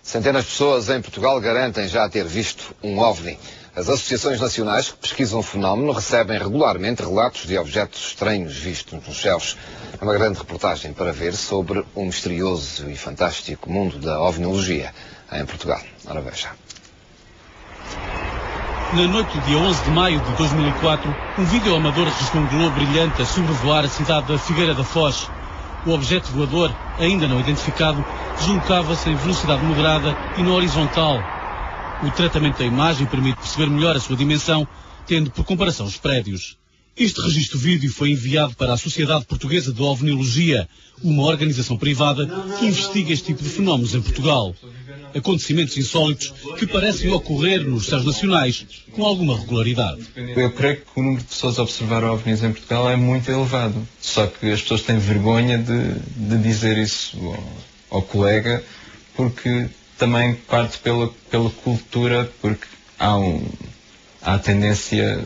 Centenas de pessoas em Portugal garantem já ter visto um OVNI. As associações nacionais que pesquisam o fenómeno recebem regularmente relatos de objetos estranhos vistos nos céus. É uma grande reportagem para ver sobre o misterioso e fantástico mundo da ovniologia em Portugal. Ora veja. Na noite do dia 11 de maio de 2004, um vídeo amador registrou um globo brilhante a sobrevoar a cidade da Figueira da Foz. O objeto voador, ainda não identificado, deslocava-se em velocidade moderada e na horizontal. O tratamento da imagem permite perceber melhor a sua dimensão, tendo por comparação os prédios. Este registro vídeo foi enviado para a Sociedade Portuguesa de Ovniologia, uma organização privada que investiga este tipo de fenómenos em Portugal. Acontecimentos insólitos que parecem ocorrer nos céus nacionais com alguma regularidade. Eu creio que o número de pessoas a observar OVNIs em Portugal é muito elevado. Só que as pessoas têm vergonha de dizer isso ao colega, porque também parte pela cultura, porque há a tendência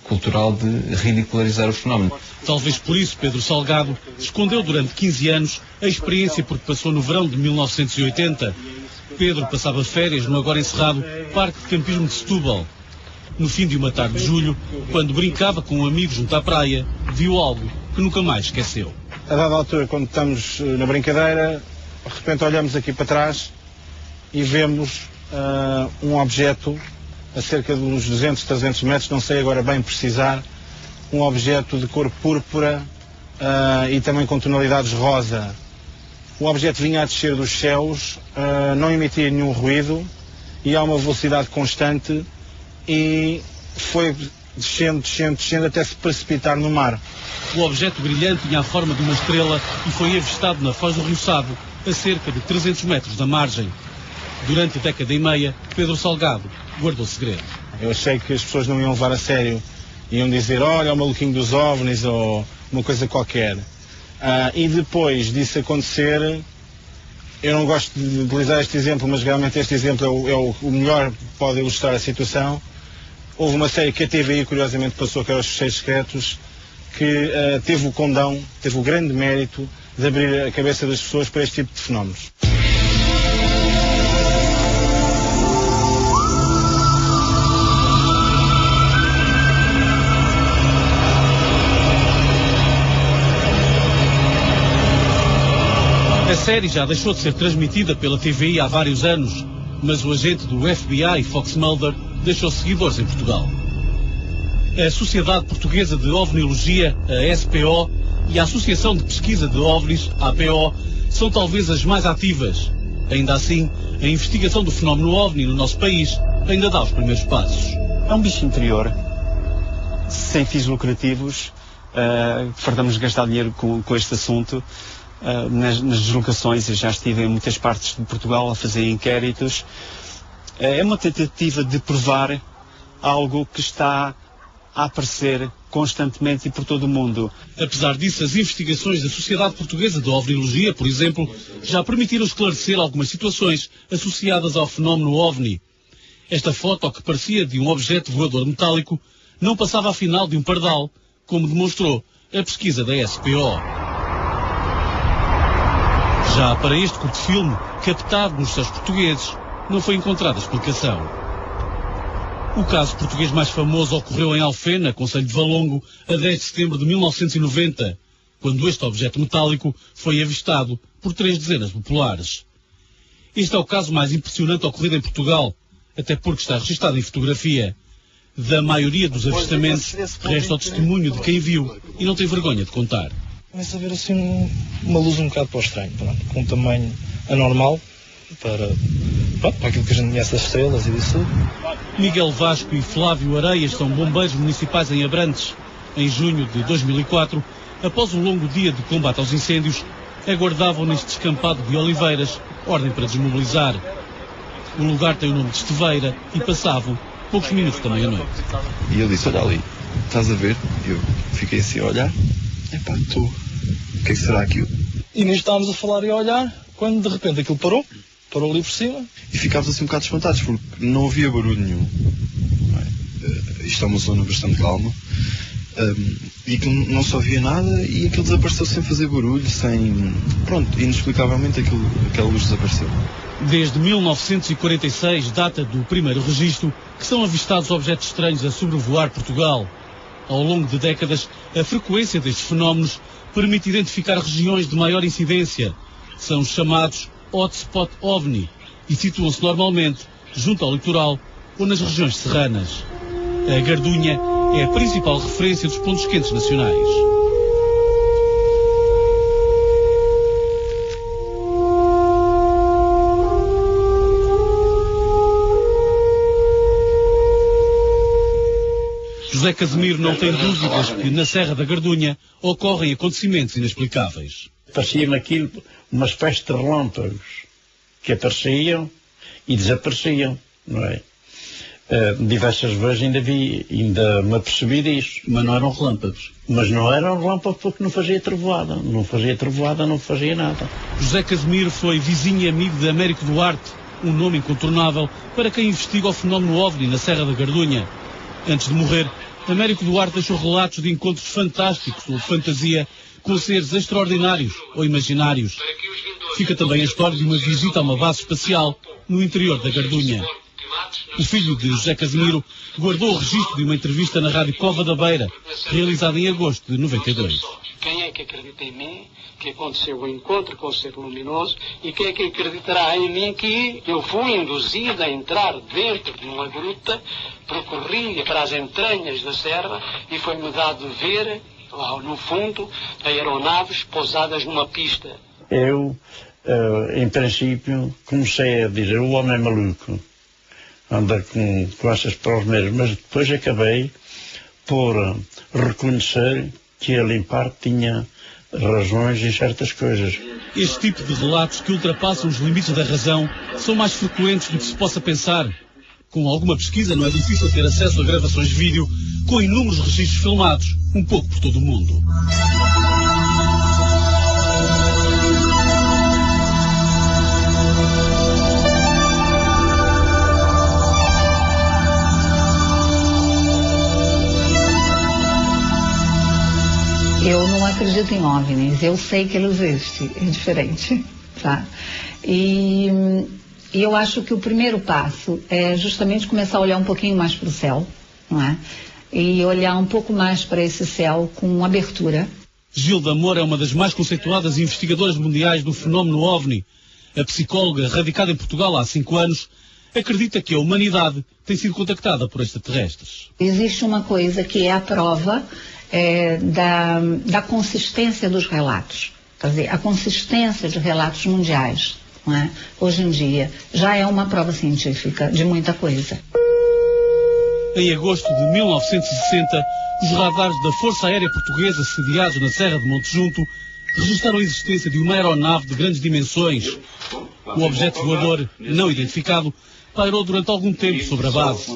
cultural de ridicularizar o fenómeno. Talvez por isso Pedro Salgado escondeu durante 15 anos a experiência porque passou no verão de 1980. Pedro passava férias no agora encerrado Parque de Campismo de Setúbal. No fim de uma tarde de julho, quando brincava com um amigo junto à praia, viu algo que nunca mais esqueceu. A dada altura, quando estamos na brincadeira, de repente olhamos aqui para trás e vemos um objeto a cerca de uns 200, 300 metros, não sei agora bem precisar, um objeto de cor púrpura e também com tonalidades rosa. O objeto vinha a descer dos céus, não emitia nenhum ruído e a uma velocidade constante e foi descendo até se precipitar no mar. O objeto brilhante tinha a forma de uma estrela e foi avistado na foz do Rio Sado, a cerca de 300 metros da margem. Durante a década e meia, Pedro Salgado guardou segredo. Eu achei que as pessoas não iam levar a sério, iam dizer, olha, o maluquinho dos OVNIs ou uma coisa qualquer. E depois disso acontecer, eu não gosto de utilizar este exemplo, mas realmente este exemplo é o melhor que pode ilustrar a situação. Houve uma série que a TVI curiosamente passou, que era Os Fecheiros Secretos, que teve o condão, teve o grande mérito de abrir a cabeça das pessoas para este tipo de fenómenos. A série já deixou de ser transmitida pela TVI há vários anos, mas o agente do FBI, Fox Mulder, deixou seguidores em Portugal. A Sociedade Portuguesa de Ovniologia, a SPO, e a Associação de Pesquisa de OVNIs, a APO, são talvez as mais ativas. Ainda assim, a investigação do fenómeno OVNI no nosso país ainda dá os primeiros passos. É um bicho interior, sem fins lucrativos, fartamos de gastar dinheiro com este assunto. Nas deslocações, eu já estive em muitas partes de Portugal a fazer inquéritos. É uma tentativa de provar algo que está a aparecer constantemente e por todo o mundo. Apesar disso, as investigações da Sociedade Portuguesa de Ovniologia, por exemplo, já permitiram esclarecer algumas situações associadas ao fenómeno OVNI. Esta foto, que parecia de um objeto voador metálico, não passava afinal de um pardal, como demonstrou a pesquisa da SPO. Já para este curto-filme, captado nos céus portugueses, não foi encontrada explicação. O caso português mais famoso ocorreu em Alfena, concelho de Valongo, a 10 de setembro de 1990, quando este objeto metálico foi avistado por 3 dezenas de populares. Este é o caso mais impressionante ocorrido em Portugal, até porque está registado em fotografia. Da maioria dos avistamentos, resta o testemunho de quem viu e não tem vergonha de contar. Começa a ver assim uma luz um bocado para o estranho, pronto, com um tamanho anormal para aquilo que a gente conhece das estrelas e disso tudo. Miguel Vasco e Flávio Areias são bombeiros municipais em Abrantes. Em junho de 2004, após um longo dia de combate aos incêndios, aguardavam neste descampado de oliveiras ordem para desmobilizar. O lugar tem o nome de Esteveira e passavam poucos minutos da meia-noite. E ele disse, olha ali, estás a ver? Eu fiquei assim a olhar, epá, estou, o que é que será aquilo? E nisto estávamos a falar e a olhar, quando de repente aquilo parou ali por cima. E ficámos assim um bocado espantados, porque não havia barulho nenhum. Isto é uma zona bastante calma. E que não só via nada e aquilo desapareceu sem fazer barulho, Pronto, inexplicavelmente aquela luz desapareceu. Desde 1946, data do primeiro registro, que são avistados objetos estranhos a sobrevoar Portugal. Ao longo de décadas, a frequência destes fenómenos permite identificar regiões de maior incidência. São os chamados Hotspot OVNI e situam-se normalmente junto ao litoral ou nas regiões serranas. A Gardunha é a principal referência dos pontos quentes nacionais. José Casimiro não tem dúvidas que na Serra da Gardunha ocorrem acontecimentos inexplicáveis. Parecia-me aquilo uma espécie de relâmpagos que apareciam e desapareciam, não é? Diversas vezes ainda me apercebi disso. Mas não eram relâmpagos? Mas não eram relâmpagos porque não fazia trovoada. Não fazia nada. José Casimiro foi vizinho e amigo de Américo Duarte, um nome incontornável para quem investiga o fenómeno OVNI na Serra da Gardunha. Antes de morrer, Américo Duarte deixou relatos de encontros fantásticos ou de fantasia com seres extraordinários ou imaginários. Fica também a história de uma visita a uma base espacial no interior da Gardunha. O filho de José Casimiro guardou o registro de uma entrevista na Rádio Cova da Beira, realizada em agosto de 92. Quem é que acredita em mim que aconteceu o encontro com o ser luminoso e quem é que acreditará em mim que eu fui induzido a entrar dentro de uma gruta, percorri para as entranhas da serra e foi-me dado ver, lá no fundo, aeronaves pousadas numa pista. Eu, em princípio, comecei a dizer, o homem é maluco, anda com essas provas mesmo, mas depois acabei por reconhecer que ele, em parte, tinha razões em certas coisas. Este tipo de relatos que ultrapassam os limites da razão são mais frequentes do que se possa pensar. Com alguma pesquisa não é difícil ter acesso a gravações de vídeo com inúmeros registros filmados, um pouco por todo o mundo. Eu não acredito em OVNIs, eu sei que ele existe, é diferente, tá? E eu acho que o primeiro passo é justamente começar a olhar um pouquinho mais para o céu, não é? E olhar um pouco mais para esse céu com abertura. Gilda Moura é uma das mais conceituadas investigadoras mundiais do fenómeno OVNI. A psicóloga, radicada em Portugal há 5 anos, acredita que a humanidade tem sido contactada por extraterrestres. Existe uma coisa que é a prova da consistência dos relatos. Quer dizer, a consistência de relatos mundiais, não é? Hoje em dia, já é uma prova científica de muita coisa. Em agosto de 1960, os radares da Força Aérea Portuguesa, sediados na Serra de Monte Junto, registraram a existência de uma aeronave de grandes dimensões. O objeto voador, não identificado, pairou durante algum tempo sobre a base.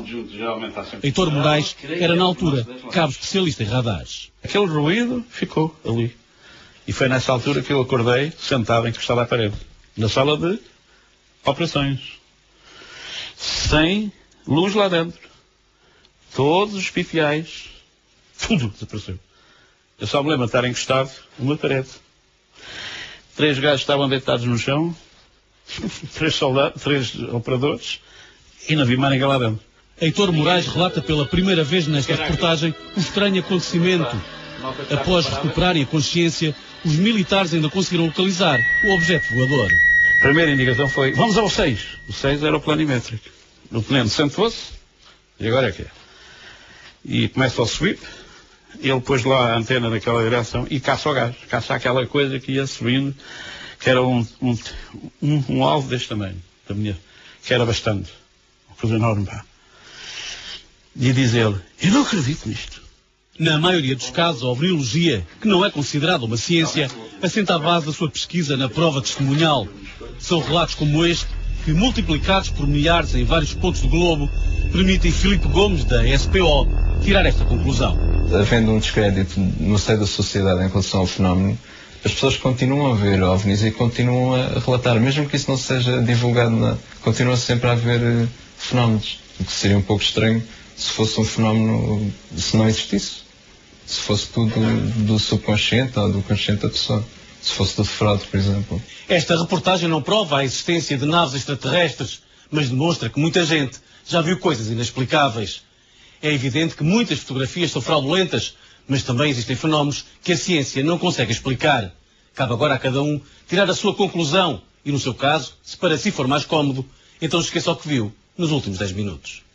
Heitor Moraes era, na altura, cabo especialista em radares. Aquele ruído ficou ali. E foi nessa altura que eu acordei, sentado, encostado à parede, na sala de operações. Sem luz lá dentro. Todos os pipiais, tudo desapareceu. Eu só me lembro de estar encostado numa parede. 3 gajos estavam deitados no chão, 3 soldados, 3 operadores, e não vi mais ninguém lá dentro. Heitor Moraes relata pela primeira vez nesta reportagem o estranho acontecimento. Após recuperarem a consciência, os militares ainda conseguiram localizar o objeto voador. A primeira indicação foi, vamos ao 6. O 6 era o planimétrico. O tenente sentou-se, e agora é que é. E começa o sweep, ele pôs lá a antena naquela direção e caça o gás, caça aquela coisa que ia subindo, que era um alvo deste tamanho, que era bastante, uma coisa enorme, pá. E diz ele, eu não acredito nisto. Na maioria dos casos, a ovniologia, que não é considerada uma ciência, assenta a base da sua pesquisa na prova testemunhal. São relatos como este, que multiplicados por milhares em vários pontos do globo, permitem Filipe Gomes, da SPO, tirar esta conclusão. Havendo um descrédito no seio da sociedade em relação ao fenómeno, as pessoas continuam a ver OVNIs e continuam a relatar, mesmo que isso não seja divulgado, continua sempre a haver fenómenos, o que seria um pouco estranho se fosse um fenómeno, se não existisse. se fosse tudo do subconsciente ou do consciente da pessoa. Se fosse tudo fraude, por exemplo. Esta reportagem não prova a existência de naves extraterrestres, mas demonstra que muita gente já viu coisas inexplicáveis. É evidente que muitas fotografias são fraudulentas, mas também existem fenómenos que a ciência não consegue explicar. Cabe agora a cada um tirar a sua conclusão e, no seu caso, se para si for mais cómodo, então esqueça o que viu nos últimos 10 minutos.